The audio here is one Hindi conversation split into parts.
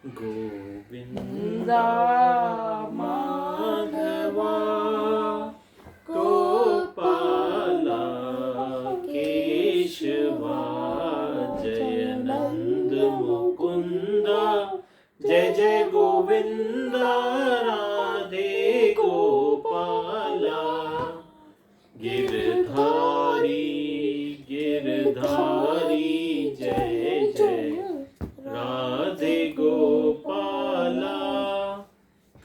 गोविंदा माधवा गोपाला केशवा जय नंद मुकुंदा जय जय गोविंदा राधे गोपाला गिरधारी गिरधारी जय जय राधे गोपाला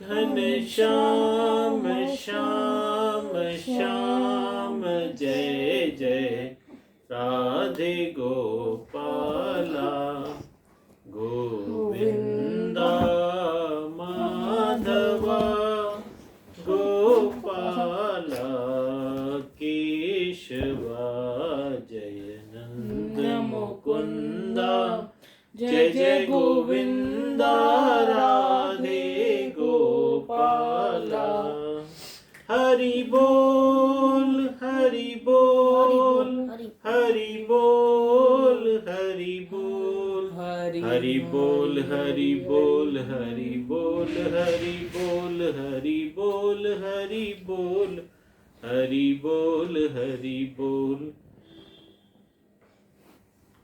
घन श्याम श्याम श्याम जय जय राधे गोपाला गोविंदा माधवा गोपाला केशवा जय नंद मुकुंदा जय जय गोविंदा राधे गोपाला हरि बोल हरि बोल हरि बोल हरि बोल हरि बोल हरि बोल हरि बोल हरि बोल हरि बोल हरि बोल हरि बोल हरि बोल।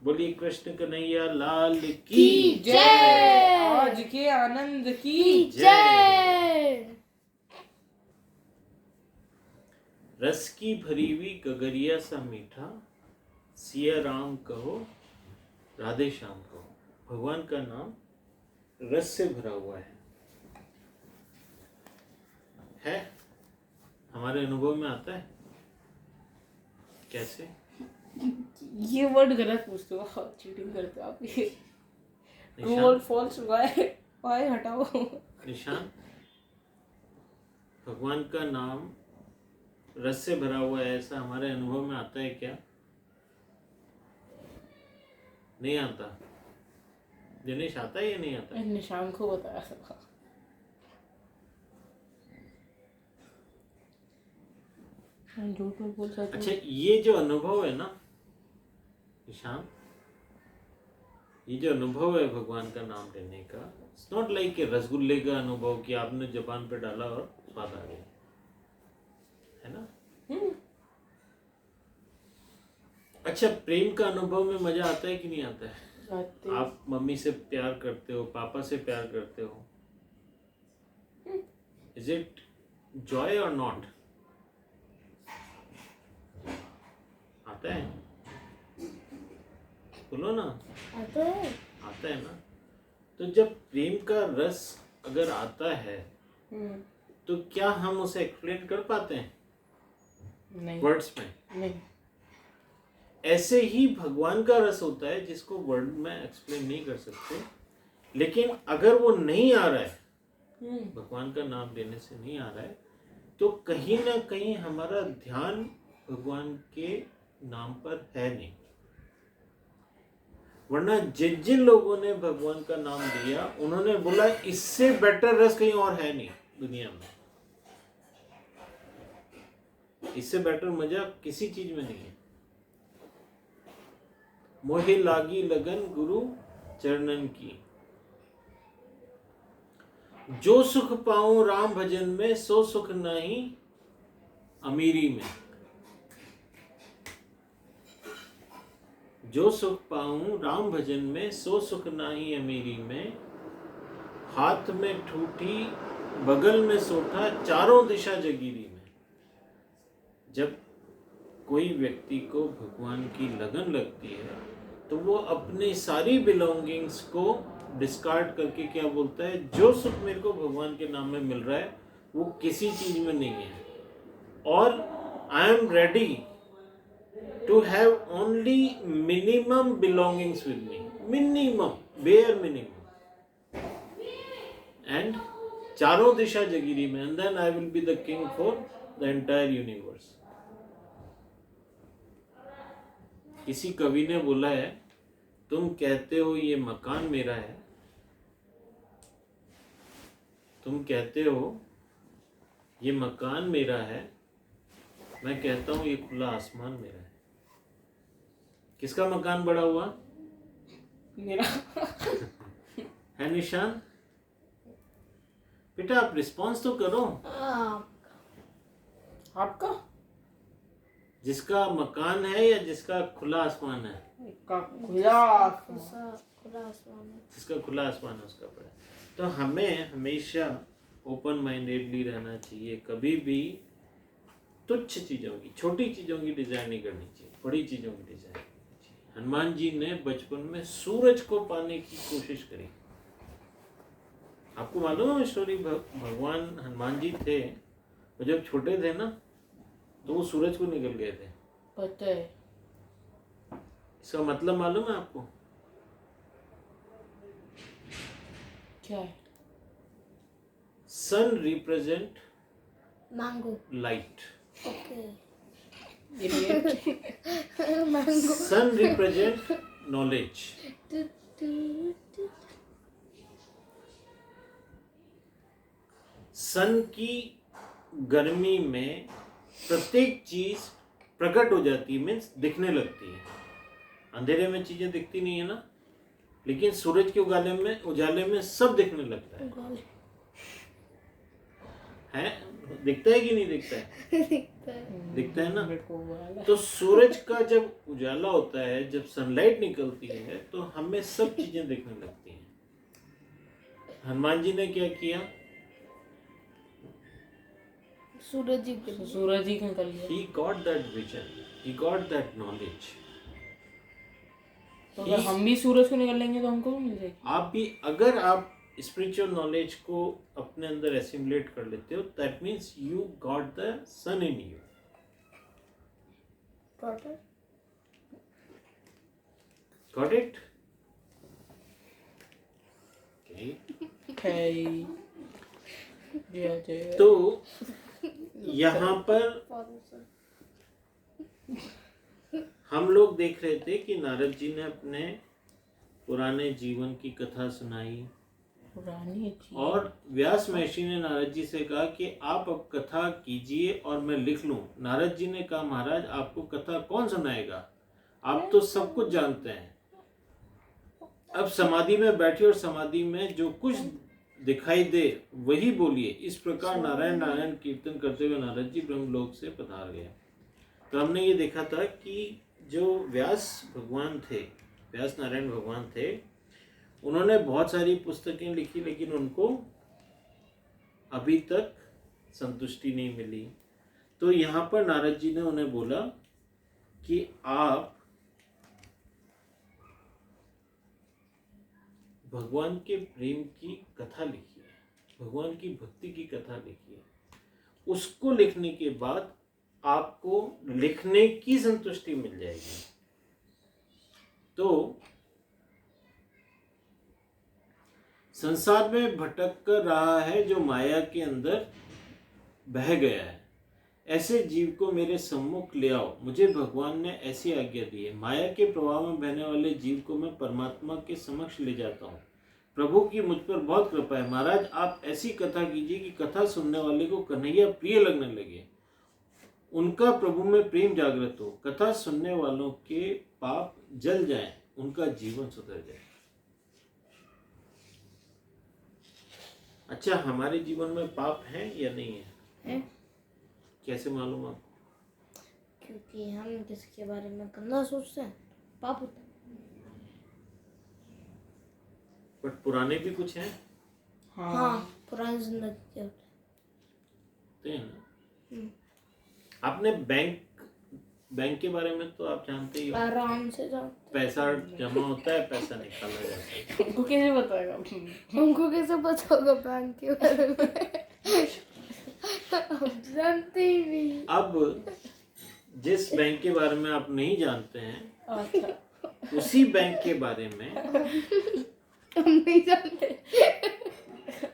बोलिए कृष्ण कन्हैया लाल की जय। आज के आनंद की जय। रस की भरी हुई गगरिया सा मीठा सिया राम कहो राधे श्याम कहो। भगवान का नाम रस से भरा हुआ है हमारे अनुभव में आता है। कैसे? ये वर्ड गलत पूछते हो, चीटिंग करते हो आप। ये ट्रू और फॉल्स वाई हटाओ। निशान, भगवान का नाम रस से भरा हुआ है ऐसा हमारे अनुभव में आता है क्या? नहीं आता। दिनेश आता है या नहीं आता है? निशान को बताया था। झूठ बोल सकते। अच्छा, ये जो अनुभव है ना निशान, ये जो अनुभव है भगवान का नाम लेने का, इट्स नॉट लाइक ए रसगुल्ले का अनुभव कि आपने जबान पे डाला और स्वाद आ गया, है ना? अच्छा, प्रेम का अनुभव में मजा आता है कि नहीं आता है? आप मम्मी से प्यार करते हो, पापा से प्यार करते हो, इज इट जॉय और नॉट? आता है? बोलो ना। आता है। आता है ना? तो जब प्रेम का रस अगर आता है तो क्या हम उसे एक्सप्लेन कर पाते हैं? नहीं। वर्ड्स में नहीं। ऐसे ही भगवान का रस होता है जिसको वर्ड में एक्सप्लेन नहीं कर सकते, लेकिन अगर वो नहीं आ रहा है, भगवान का नाम लेने से नहीं आ रहा है, तो कहीं ना कहीं हमारा ध्यान भगवान के नाम पर है नहीं। वरना जिन जिन लोगों ने भगवान का नाम लिया उन्होंने बोला इससे बेटर रस कहीं और है नहीं दुनिया में, इससे बेटर मजा किसी चीज में नहीं है। मोहे लागी लगन गुरु चरणन की, जो सुख पाऊं राम भजन में सो सुख नहीं अमीरी में। जो सुख पाऊं राम भजन में सो सुख नाही अमीरी में। हाथ में ठूठी बगल में सोठा चारों दिशा जगीरी में। जब कोई व्यक्ति को भगवान की लगन लगती है तो वो अपनी सारी बिलोंगिंग्स को डिस्कार्ड करके क्या बोलता है, जो सुख मेरे को भगवान के नाम में मिल रहा है वो किसी चीज में नहीं है, और I am ready to have only minimum belongings with me, minimum, bare minimum, and चारों दिशा जगीरी में, and then I will be the king for the entire universe. किसी कवि ने बोला है, तुम कहते हो ये मकान मेरा है, तुम कहते हो ये मकान मेरा है, मैं कहता हूं ये खुला आसमान मेरा है। किसका मकान बड़ा हुआ? मेरा। है निशान? बेटा आप रिस्पॉन्स तो करो। आपका जिसका मकान है या जिसका खुला आसमान है? का खुला आसमान। जिसका खुला आसमान है उसका पड़ा। तो हमें हमेशा ओपन माइंडेडली रहना चाहिए। कभी भी तुच्छ चीज़ों की, छोटी चीज़ों की डिज़ाइन नहीं करनी चाहिए, बड़ी चीज़ों की डिज़ाइन करनी चाहिए। हनुमान जी ने बचपन में सूरज को पाने की कोशिश करी। आपको मालूम है स्टोरी? भगवान हनुमान जी थे, वो जब छोटे थे ना तो वो सूरज को निकल गए थे। पता है। इसका मतलब मालूम है आपको? क्या है? Sun represent mango. Light. Okay. Mango. Sun represent knowledge. Sun की गर्मी में प्रत्येक चीज प्रकट हो जाती है, मीन्स दिखने लगती है। अंधेरे में चीजें दिखती नहीं है ना, लेकिन सूरज के उजाले में सब दिखने लगता है। दिखता है कि नहीं दिखता है? दिखता है ना। तो सूरज का जब उजाला होता है, जब सनलाइट निकलती है, तो हमें सब चीजें दिखने लगती हैं। हनुमान जी ने क्या किया? सूरज ही निकल गया। He got that vision, he got that knowledge. तो अगर हम भी सूरज को निकल लेंगे तो हमको भी मिल जाएगी। आप भी अगर आप स्पिरिचुअल नॉलेज को अपने अंदर एसिमुलेट कर लेते हो, that means you got the sun in you. Got it? तो यहाँ पर हम लोग देख रहे थे कि नारद जी ने अपने पुराने जीवन की कथा सुनाई, और व्यास महर्षि ने नारद जी से कहा कि आप अब कथा कीजिए और मैं लिख लूं। नारद जी ने कहा महाराज आपको कथा कौन सुनाएगा, आप तो सब कुछ जानते हैं। अब समाधि में बैठिए और समाधि में जो कुछ दिखाई दे वही बोलिए। इस प्रकार नारायण नारायण कीर्तन करते हुए नारद जी ब्रह्मलोक से पधार गए। तो हमने ये देखा था कि जो व्यास भगवान थे, व्यास नारायण भगवान थे, उन्होंने बहुत सारी पुस्तकें लिखी, लेकिन उनको अभी तक संतुष्टि नहीं मिली। तो यहाँ पर नारद जी ने उन्हें बोला कि आप भगवान के प्रेम की कथा लिखिए, भगवान की भक्ति की कथा लिखिए। उसको लिखने के बाद आपको लिखने की संतुष्टि मिल जाएगी। तो संसार में भटक कर रहा है जो माया के अंदर बह गया है, ऐसे जीव को मेरे सम्मुख ले आओ। मुझे भगवान ने ऐसी आज्ञा दी है। माया के प्रवाह में बहने वाले जीव को मैं परमात्मा के समक्ष ले जाता हूँ। प्रभु की मुझ पर बहुत कृपा है। महाराज आप ऐसी कथा कीजिए कि कथा सुनने वाले को कन्हैया प्रिय लगने लगे, उनका प्रभु में प्रेम जागृत हो, कथा सुनने वालों के पाप जल जाएं, उनका जीवन सुधर जाए। अच्छा, हमारे जीवन में पाप है या नहीं है? कैसे मालूम आपको? क्योंकि हम किसके बारे में गंदा सोचते हैं, पाप होता है। बट पुराने भी कुछ हैं। हाँ, पुरानी जिंदगी के होते हैं ना। आपने बैंक के बारे में तो आप जानते ही हो, आराम से जानते। पैसा जमा होता है, पैसा निकाला जाता है। हमको कैसे बताएगा? हमको कैसे पता होगा बैंक के बारे में? हम जानते ही नहीं। अब जिस बैंक के बारे में आप नहीं जानते हैं, अच्छा, उसी बैंक के बारे में हम नहीं जानते।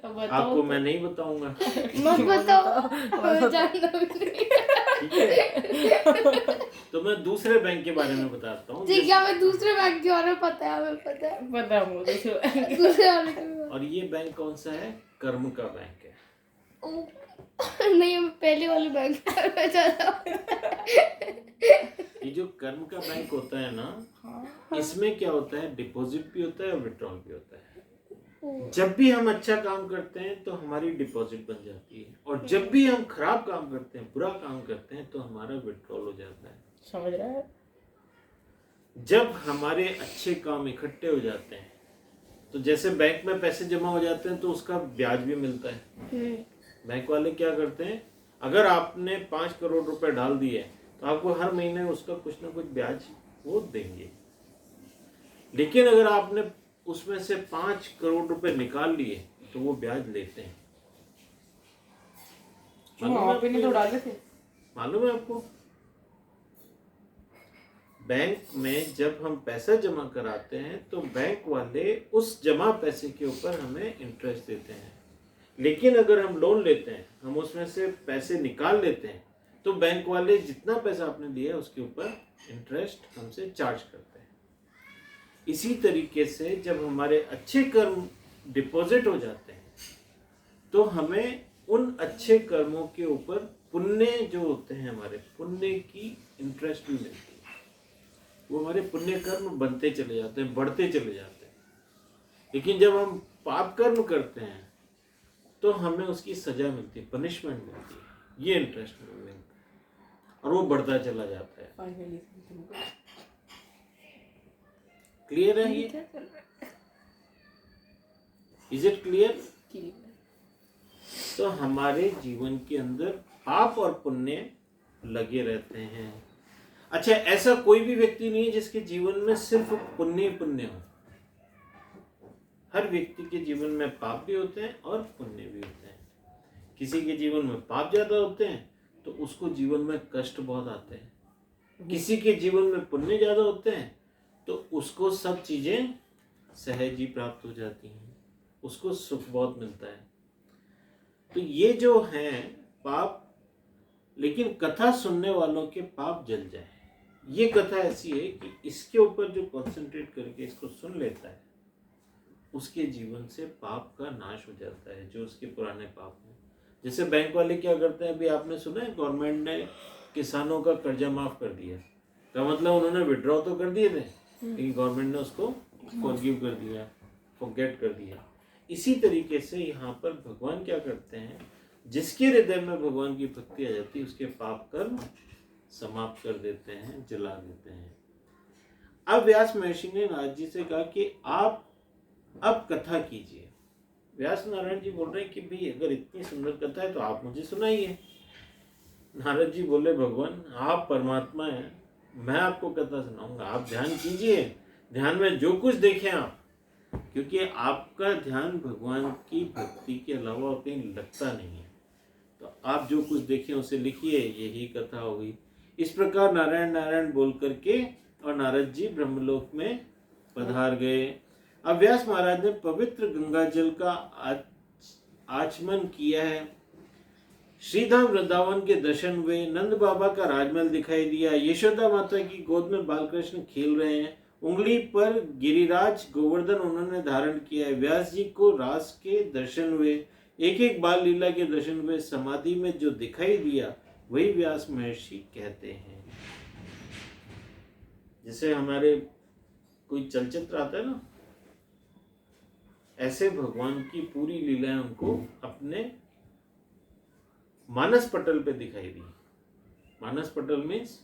आपको मैं नहीं बताऊंगा। मत बताओ, हमें जानना भी नहीं। ठीक है, तो मैं दूसरे बैंक के बारे में बताता हूँ। ठीक है, हमें दूसरे बैंक के बारे में पता है, हमें पता है। पता है मुझे दूसरे वाले के और ये बैंक कौन सा है? कर्म का बैंक है। नहीं, हमें पहले वाले बैंक के बारे में जाना। ये जो कर्म का बैंक होता है ना, इसमें क्या होता है? डिपॉजिट भी होता है और विड्रॉल भी होता है। जब भी हम अच्छा काम करते हैं तो हमारी डिपॉजिट बन जाती है, और जब भी हम खराब काम करते हैं, बुरा काम करते हैं, तो हमारा विड्रॉल हो जाता है। समझ रहा है? जब हमारे अच्छे काम इकट्ठे हो जाते हैं, तो जैसे बैंक में पैसे जमा हो जाते हैं तो उसका ब्याज भी मिलता है। बैंक वाले क्या करते हैं, अगर आपने 5 करोड़ रुपए डाल दिए तो आपको हर महीने उसका कुछ ना कुछ ब्याज वो देंगे। लेकिन अगर आपने उसमें से 5 करोड़ रुपए निकाल लिए तो वो ब्याज लेते हैं। आपने तो डाले थे। मालूम है आपको? बैंक में जब हम पैसा जमा कराते हैं तो बैंक वाले उस जमा पैसे के ऊपर हमें इंटरेस्ट देते हैं। लेकिन अगर हम लोन लेते हैं, हम उसमें से पैसे निकाल लेते हैं, तो बैंक वाले जितना पैसा आपने दिया है उसके ऊपर इंटरेस्ट हमसे चार्ज करते हैं। इसी तरीके से जब हमारे अच्छे कर्म डिपॉजिट हो जाते हैं तो हमें उन अच्छे कर्मों के ऊपर पुण्य जो होते हैं, हमारे पुण्य की इंटरेस्ट भी मिलती है। वो हमारे पुण्य कर्म बनते चले जाते हैं, बढ़ते चले जाते हैं। लेकिन जब हम पाप कर्म करते हैं तो हमें उसकी सजा मिलती है, पनिशमेंट मिलती है, ये इंटरेस्ट मिलता है और वो बढ़ता चला जाता है। क्लियर है ये? Is it clear? तो हमारे जीवन के अंदर पाप और पुण्य लगे रहते हैं। अच्छा, ऐसा कोई भी व्यक्ति नहीं है जिसके जीवन में सिर्फ पुण्य पुण्य हो। हर व्यक्ति के जीवन में पाप भी होते हैं और पुण्य भी होते हैं। किसी के जीवन में पाप ज्यादा होते हैं तो उसको जीवन में कष्ट बहुत आते हैं। किसी के जीवन में पुण्य ज्यादा होते हैं तो उसको सब चीजें सहज ही प्राप्त हो जाती हैं, उसको सुख बहुत मिलता है। तो ये जो है पाप, लेकिन कथा सुनने वालों के पाप जल जाए, ये कथा ऐसी है कि इसके ऊपर जो कंसंट्रेट करके इसको सुन लेता है उसके जीवन से पाप का नाश हो जाता है, जो उसके पुराने पाप हैं। जैसे बैंक वाले क्या करते हैं, अभी आपने सुना है गवर्नमेंट ने किसानों का कर्जा माफ कर दिया। का मतलब उन्होंने विड्रॉ तो कर दिए थे लेकिन गवर्नमेंट ने उसको फॉरगिव कर दिया, फॉरगेट कर दिया। इसी तरीके से यहाँ पर भगवान क्या करते हैं, जिसके हृदय में भगवान की भक्ति आ जाती है उसके पाप कर्म समाप्त कर देते हैं, जला देते हैं। अब व्यास महर्षि ने नारद जी से कहा कि आप अब कथा कीजिए। व्यास नारायण जी बोल रहे हैं कि भाई अगर इतनी सुंदर कथा है तो आप मुझे सुनाइए। नारद जी बोले, भगवान आप परमात्मा हैं, मैं आपको कथा सुनाऊंगा, आप ध्यान कीजिए, ध्यान में जो कुछ देखें आप, क्योंकि आपका ध्यान भगवान की भक्ति के अलावा कहीं लगता नहीं है, तो आप जो कुछ देखें उसे लिखिए, यही कथा होगी। इस प्रकार नारायण नारायण बोल करके और नारद जी ब्रह्मलोक में पधार गए। अब व्यास महाराज ने पवित्र गंगा जल का आचमन किया है। श्रीधाम वृंदावन के दर्शन हुए, नंद बाबा का राजमहल दिखाई दिया, यशोदा माता की गोद में बालकृष्ण खेल रहे हैं, उंगली पर गिरिराज गोवर्धन उन्होंने धारण किया है। व्यास जी को रास के दर्शन हुए, एक एक बाल लीला के दर्शन हुए, समाधि में जो दिखाई दिया वही व्यास महर्षि कहते हैं। जैसे हमारे कोई चलचित्र आता है ना, ऐसे भगवान की पूरी लीलाएं उनको अपने मानस पटल पे दिखाई दी। मानस पटल means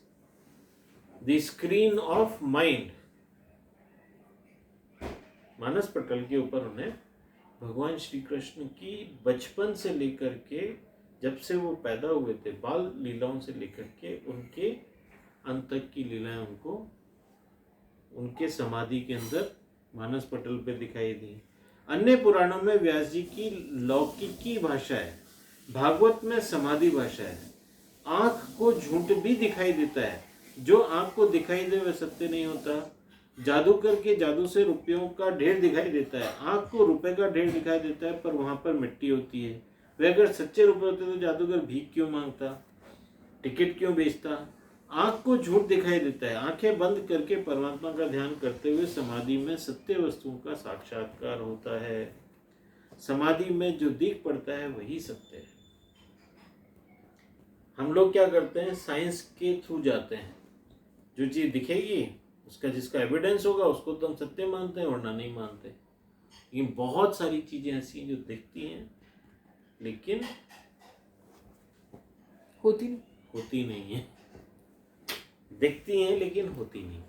the screen of mind. मानस पटल के ऊपर उन्हें भगवान श्री कृष्ण की बचपन से लेकर के, जब से वो पैदा हुए थे, बाल लीलाओं से लेकर के उनके अंत तक की लीलाएं उनको उनके समाधि के अंदर मानस पटल पे दिखाई दी। अन्य पुराणों में व्यास जी की लौकिकी भाषा है, भागवत में समाधि भाषा है। आंख को झूठ भी दिखाई देता है, जो आंख को दिखाई दे वह सत्य नहीं होता। जादूगर के जादू से रुपयों का ढेर दिखाई देता है, आंख को रुपए का ढेर दिखाई देता है, पर वहां पर मिट्टी होती है। वह अगर सच्चे रुपए होते तो जादूगर भीख क्यों मांगता, टिकट क्यों बेचता। आंख को झूठ दिखाई देता है, आंखें बंद करके परमात्मा का ध्यान करते हुए समाधि में सत्य वस्तुओं का साक्षात्कार होता है। समाधि में जो दिख पड़ता है वही सत्य है। हम लोग क्या करते हैं, साइंस के थ्रू जाते हैं, जो चीज दिखेगी उसका जिसका एविडेंस होगा उसको तो हम सत्य मानते हैं वरना नहीं मानते। ये बहुत सारी चीजें ऐसी हैं जो दिखती हैं लेकिन होती नहीं है, दिखती हैं लेकिन होती नहीं।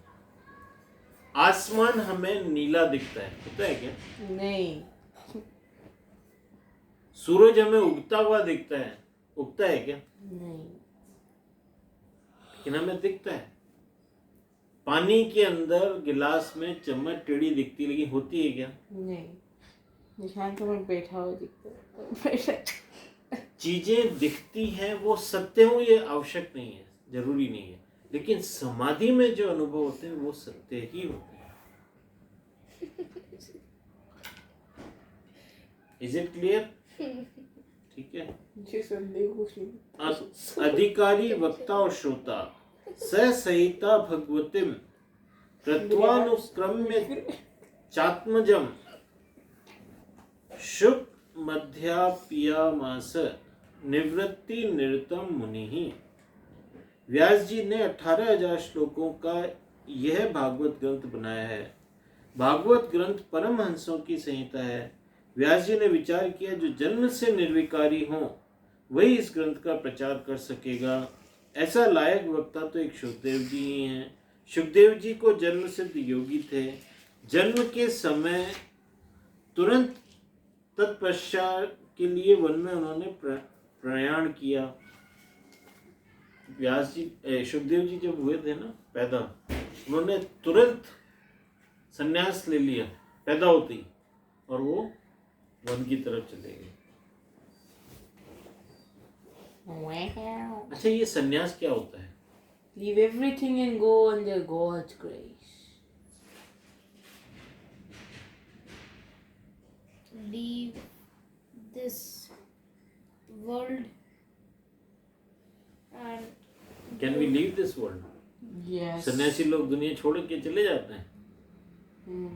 आसमान हमें नीला दिखता है, होता है क्या? नहीं। सूरज हमें उगता हुआ दिखता है, उगता है क्या? नहीं। लेकिन हमें दिखता है। पानी के अंदर गिलास में चम्मच टेढ़ी दिखती है लेकिन होती है क्या? नहीं। निशान तो मैं बैठा हुआ दिखता है। चीजें दिखती हैं, वो सत्य हो ये आवश्यक नहीं है, जरूरी नहीं है, लेकिन समाधि में जो अनुभव होते हैं वो सत्य ही होते हैं। Is it clear? ठीक है। जी संदेह कुछ नहीं। अधिकारी वक्ता और श्रोता सहिता भगवतीम कृत्वानुक्रम्य चात्मजम शुक मध्यापियामास निवृत्ति निरतम मुनि। व्यास जी ने 18,000 श्लोकों का यह भागवत ग्रंथ बनाया है। भागवत ग्रंथ परमहंसों की संहिता है। व्यास जी ने विचार किया जो जन्म से निर्विकारी हो वही इस ग्रंथ का प्रचार कर सकेगा। ऐसा लायक वक्ता तो एक सुखदेव जी ही हैं। सुखदेव जी को जन्म सिद्ध योगी थे। जन्म के समय तुरंत तत्पश्चात के लिए वन में उन्होंने प्रयाण किया। व्यास जी सुखदेव जी जब हुए थे ना पैदा, उन्होंने तुरंत संन्यास ले लिया पैदा होती, और वो वन की तरफ चले गए। अच्छा, ये संन्यास क्या होता है? Leave everything and go under God's grace. Leave this world and can we leave this world? Yes. सन्यासी लोग दुनिया छोड़ के चले जाते हैं। Hmm.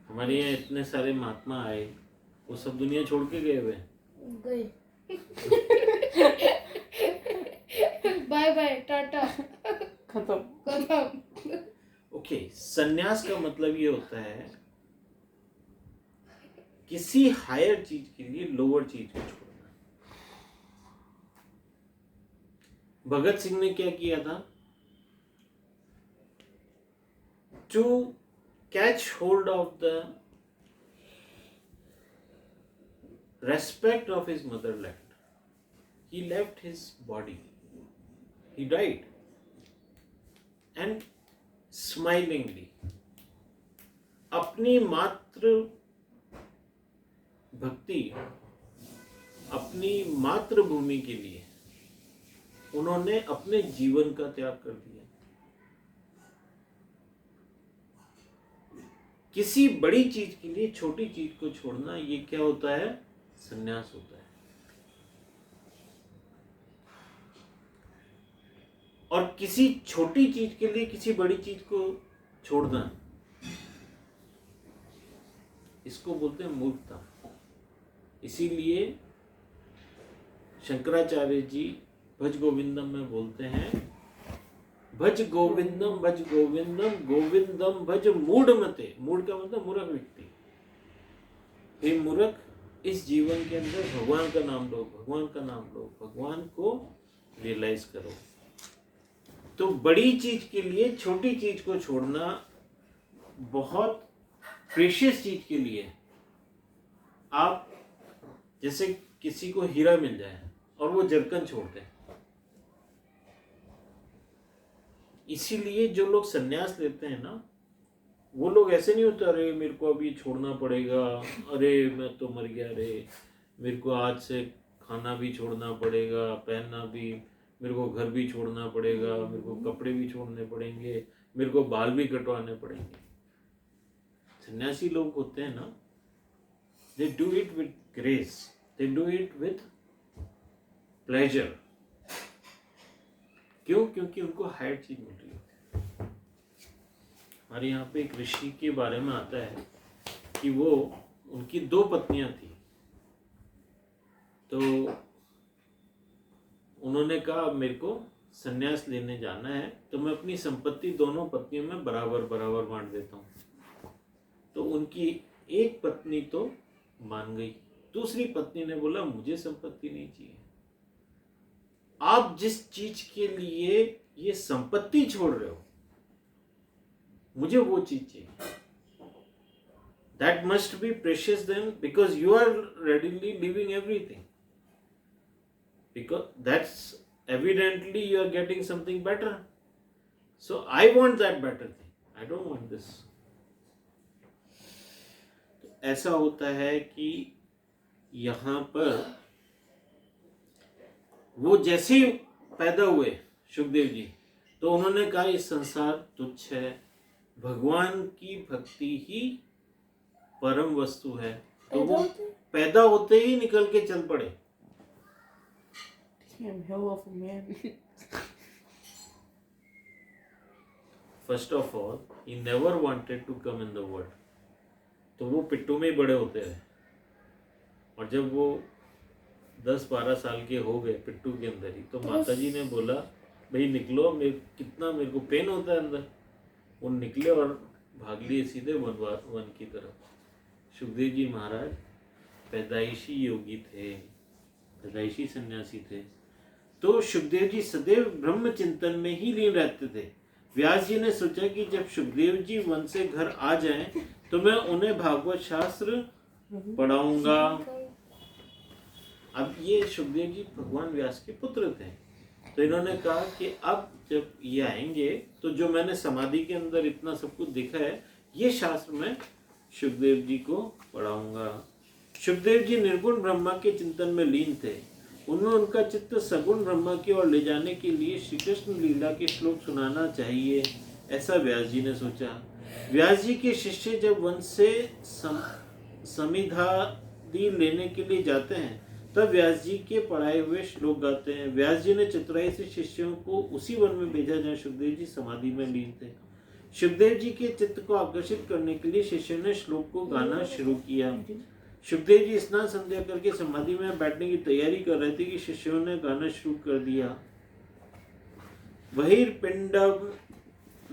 हमारे यहाँ इतने सारे महात्मा आए, वो सब दुनिया छोड़ के गए हुए। गए। बाय बाय, टाटा, खत्म। ओके, सन्यास का मतलब ये होता है किसी हायर चीज के लिए लोअर चीज को छोड़ना। भगत सिंह ने क्या किया था? To catch hold of the respect of his motherland, he left his body, he died, and smilingly अपनी मातृ भक्ति, अपनी मातृभूमि के लिए उन्होंने अपने जीवन का त्याग कर दिया। किसी बड़ी चीज के लिए छोटी चीज को छोड़ना, ये क्या होता है? संन्यास होता है। और किसी छोटी चीज के लिए किसी बड़ी चीज को छोड़ना, इसको बोलते हैं मूर्खता। इसीलिए शंकराचार्य जी भज गोविंदम में बोलते हैं, भज गोविंदम भज गोविंदम गोविंदम भज मूढ़मते। मूढ़ का मतलब मूर्ख व्यक्ति। हे मूर्ख, इस जीवन के अंदर भगवान का नाम लो, भगवान का नाम लो, भगवान को रियलाइज करो। तो बड़ी चीज के लिए छोटी चीज को छोड़ना बहुत प्रेशियस चीज के लिए। आप जैसे किसी को हीरा मिल जाए और वो जरकन छोड़ दे, इसीलिए जो लोग संन्यास लेते हैं ना, वो लोग ऐसे नहीं होते अरे मेरे को अभी छोड़ना पड़ेगा, अरे मैं तो मर गया, अरे मेरे को आज से खाना भी छोड़ना पड़ेगा, पहनना भी, मेरे को घर भी छोड़ना पड़ेगा, मेरे को कपड़े भी छोड़ने पड़ेंगे, मेरे को बाल भी कटवाने पड़ेंगे। सन्यासी लोग होते हैं ना, they do it with grace, they do it with pleasure. क्यों? क्योंकि उनको हायर चीज मिल रही है। हमारे यहाँ पे एक ऋषि के बारे में आता है कि वो, उनकी 2 पत्नियां थी। तो उन्होंने कहा मेरे को संन्यास लेने जाना है, तो मैं अपनी संपत्ति दोनों पत्नियों में बराबर बराबर बांट देता हूँ। तो उनकी एक पत्नी तो मान गई, दूसरी पत्नी ने बोला मुझे संपत्ति नहीं चाहिए। आप जिस चीज के लिए ये संपत्ति छोड़ रहे हो, मुझे वो चीज चाहिए। That must be precious then, because you are readily leaving everything. Because that's evidently you are getting something better. So I want that better thing. I don't want this. तो ऐसा होता है कि यहाँ पर वो जैसे ही पैदा हुए सुखदेव जी, तो उन्होंने कहा ये संसार तुच्छ है, भगवान की भक्ति ही परम वस्तु है। तो वो पैदा होते ही निकल के चल पड़े। First of all he never wanted to come in the world. तो वो पिट्टू में ही बड़े होते रहे, और जब वो 10-12 साल के हो गए पिट्टू के अंदर ही, तो माता जी ने बोला भाई निकलो, कितना मेरे को पेन होता है अंदर। वो निकले और भाग लिए सीधे वन की तरफ। सुखदेव जी महाराज पैदाइशी योगी थे, पैदाइशी सन्यासी थे। तो सुखदेव जी सदैव ब्रह्म चिंतन में ही लीन रहते थे। व्यास जी ने सोचा कि जब सुखदेव जी वन से घर आ जाएं, तो मैं उन्हें भागवत शास्त्र पढ़ाऊंगा। अब ये सुखदेव जी भगवान व्यास के पुत्र थे, तो इन्होंने कहा कि अब जब ये आएंगे तो जो मैंने समाधि के अंदर इतना सब कुछ देखा है, ये शास्त्र मैं सुखदेव जी को पढ़ाऊंगा। सुखदेव जी निर्गुण ब्रह्मा के चिंतन में लीन थे। उनमें उनका चित्त सगुण ब्रह्मा की ओर ले जाने के लिए श्री कृष्ण लीला के श्लोक सुनाना चाहिए, ऐसा व्यास जी ने सोचा। व्यास जी के शिष्य जब वन से समिधादि लेने के लिए जाते हैं, तब व्यास जी के पढ़ाए हुए श्लोक गाते हैं। व्यास जी ने चतुराई से शिष्यों को उसी वन में भेजा जहाँ सुखदेव जी समाधि में लीन थे। सुखदेव जी के चित्त को आकर्षित करने के लिए शिष्यों ने श्लोक को गाना शुरू किया। सुखदेव जी स्नान संध्या करके समाधि में बैठने की तैयारी कर रहे थे कि शिष्यों ने गाना शुरू कर दिया। बहिर्पिंडम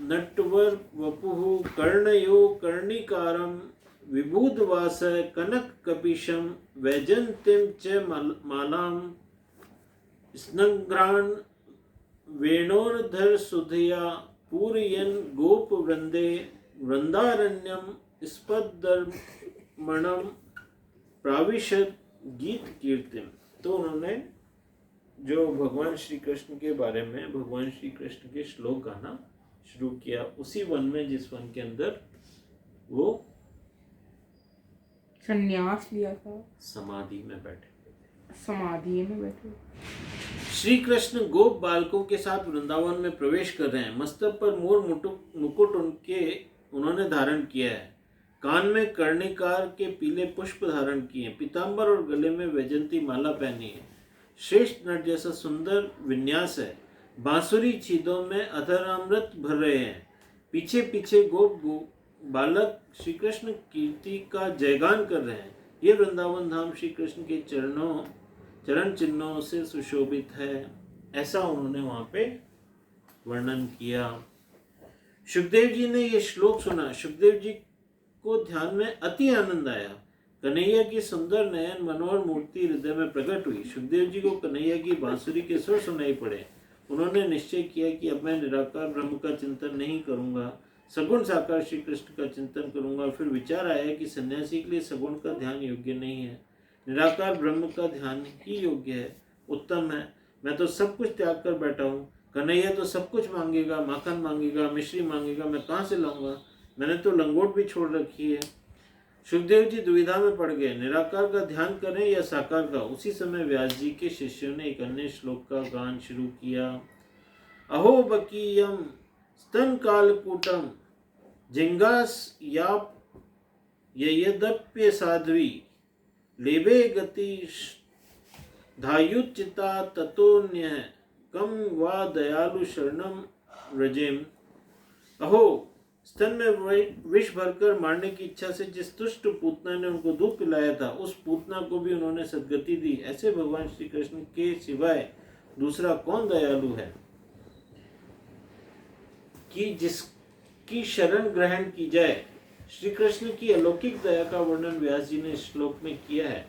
नटवर वपुहु कर्णयो कर्णिकारम विबुधवास कनक कपिशम वैजंतिम च मालाम स्नग्रान वेणोर्धर सुधया पूरयन गोप वृंदे वृंदारण्यम स्पदर्मणम प्राविशद गीत कीर्तिम। तो उन्होंने जो भगवान श्री कृष्ण के बारे में, भगवान श्री कृष्ण के श्लोक गाना शुरू किया उसी वन में, जिस वन के अंदर वो संन्यास लिया था, समाधि में बैठे। समाधि में बैठे। श्री कृष्ण गोप बालकों के साथ वृंदावन में प्रवेश कर रहे हैं। मस्तक पर मोर मुकुट उन्होंने धारण किया है। कान में कर्णिकार के पीले पुष्प धारण किए, पीतांबर और गले में वैजंती माला पहनी है। श्रेष्ठ नट जैसा सुंदर विन्यास है। बांसुरी छीदों में अधरामृत भर रहे हैं। पीछे पीछे गोप बालक श्री कृष्ण कीर्ति का जयगान कर रहे हैं। ये वृंदावन धाम श्री कृष्ण के चरण चिन्हों से सुशोभित है, ऐसा उन्होंने वहां पे वर्णन किया। सुखदेव जी ने ये श्लोक सुना। सुखदेव जी को ध्यान में अति आनंद आया। कन्हैया की सुंदर नयन मनोहर मूर्ति हृदय में प्रकट हुई। सुखदेव जी को कन्हैया की बांसुरी के सुर सुनाई पड़े। उन्होंने निश्चय किया कि अब मैं निराकार ब्रह्म का चिंतन नहीं करूंगा, सगुण साकार श्री कृष्ण का चिंतन करूंगा। फिर विचार आया कि सन्यासी के लिए सगुण का ध्यान योग्य नहीं है, निराकार ब्रह्म का ध्यान ही योग्य है, उत्तम है। मैं तो सब कुछ त्याग कर बैठा हूँ। कन्हैया तो सब कुछ मांगेगा, माखन मांगेगा, मिश्री मांगेगा, मैं कहाँ से लाऊंगा? मैंने तो लंगोट भी छोड़ रखी है। सुखदेव जी दुविधा में पड़ गए, निराकार का ध्यान करें या साकार का। उसी समय व्यास जी के शिष्यों ने एक अन्य श्लोक का गान शुरू किया। अहो बकीयम स्तन कालकूटम जिंगास याप यद्यप्य साध्वी लेबे गति धायुचिता ततोन्य कम वा दयालु शरणम व्रजेम। अहो, स्तन में विष भरकर मारने की इच्छा से जिस दुष्ट पूतना ने उनको दूध पिलाया था, उस पूतना को भी उन्होंने सद्गति दी। ऐसे भगवान श्री कृष्ण के सिवाय दूसरा कौन दयालु है कि जिसकी शरण ग्रहण की जाए। श्री कृष्ण की अलौकिक दया का वर्णन व्यास जी ने इस श्लोक में किया है।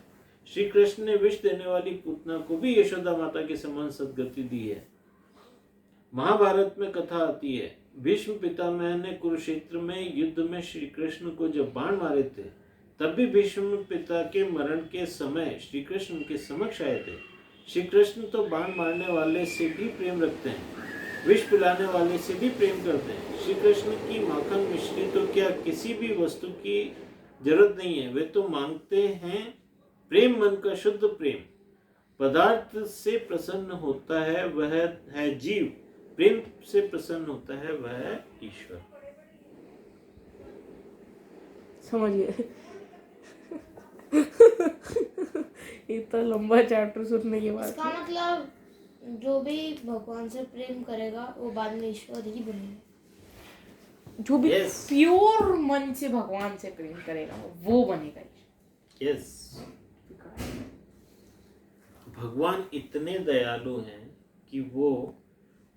श्री कृष्ण ने विष देने वाली पूतना को भी यशोदा माता के समान सद्गति दी है। महाभारत में कथा आती है, भीष्म पितामह ने कुरुक्षेत्र में युद्ध में श्री कृष्ण को जब बाण मारे थे, तब भी भीष्म पिता के मरण के समय श्री कृष्ण उनके समक्ष आए थे। श्री कृष्ण तो बाण मारने वाले से भी प्रेम रखते हैं, विष पिलाने वाले से भी प्रेम करते हैं। श्री कृष्ण की माखन मिश्री तो क्या किसी भी वस्तु की जरूरत नहीं है, वे तो मांगते हैं प्रेम, मन का शुद्ध प्रेम। पदार्थ से प्रसन्न होता है वह है जीव, प्रेम से प्रसन्न होता है वह है ईश्वर। समझिए इतना लंबा चैप्टर सुनने के बाद इसका मतलब जो भी भगवान से प्रेम करेगा वो बाद में ईश्वर ही बनेगा। जो भी Yes. प्योर मन से भगवान से प्रेम करेगा वो बनेगा। यस, भगवान इतने दयालु हैं कि वो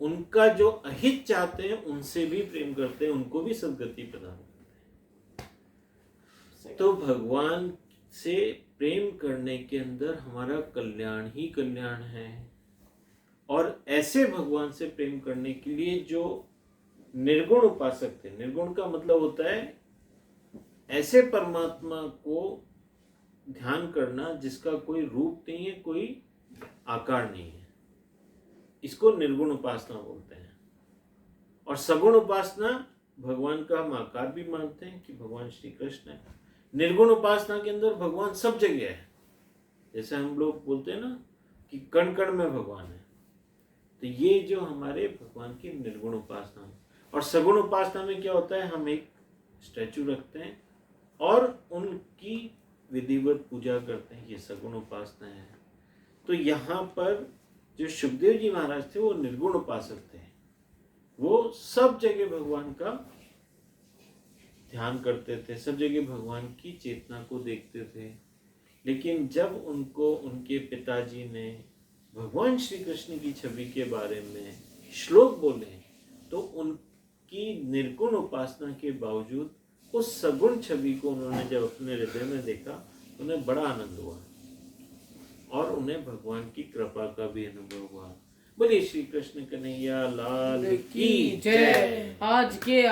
उनका जो अहित चाहते हैं उनसे भी प्रेम करते हैं, उनको भी सद्गति प्रदान करते हैं। तो भगवान से प्रेम करने के अंदर हमारा कल्याण ही कल्याण है। और ऐसे भगवान से प्रेम करने के लिए जो निर्गुण उपासक थे, निर्गुण का मतलब होता है ऐसे परमात्मा को ध्यान करना जिसका कोई रूप नहीं है, कोई आकार नहीं है, इसको निर्गुण उपासना बोलते हैं। और सगुण उपासना, भगवान का हम आकार भी मानते हैं कि भगवान श्री कृष्ण है। निर्गुण उपासना के अंदर भगवान सब जगह है, जैसे हम लोग बोलते हैं ना कि कण कण में भगवान है। तो ये जो हमारे भगवान की निर्गुण उपासना है। और सगुण उपासना में क्या होता है, हम एक स्टैचू रखते हैं और उनकी विधिवत पूजा करते हैं, ये सगुण उपासना है। तो यहाँ पर जो सुखदेव जी महाराज थे वो निर्गुण उपासक थे, वो सब जगह भगवान का ध्यान करते थे, सब जगह भगवान की चेतना को देखते थे। लेकिन जब उनको उनके पिताजी ने भगवान श्री कृष्ण की छवि के बारे में श्लोक बोले तो उनकी निर्गुण उपासना के बावजूद उस सगुण छवि को उन्होंने जब अपने हृदय में देखा, उन्हें बड़ा आनंद हुआ और उन्हें भगवान की कृपा का भी अनुभव हुआ। बोलिए श्री कृष्ण कन्हैया लाल की जय। आज के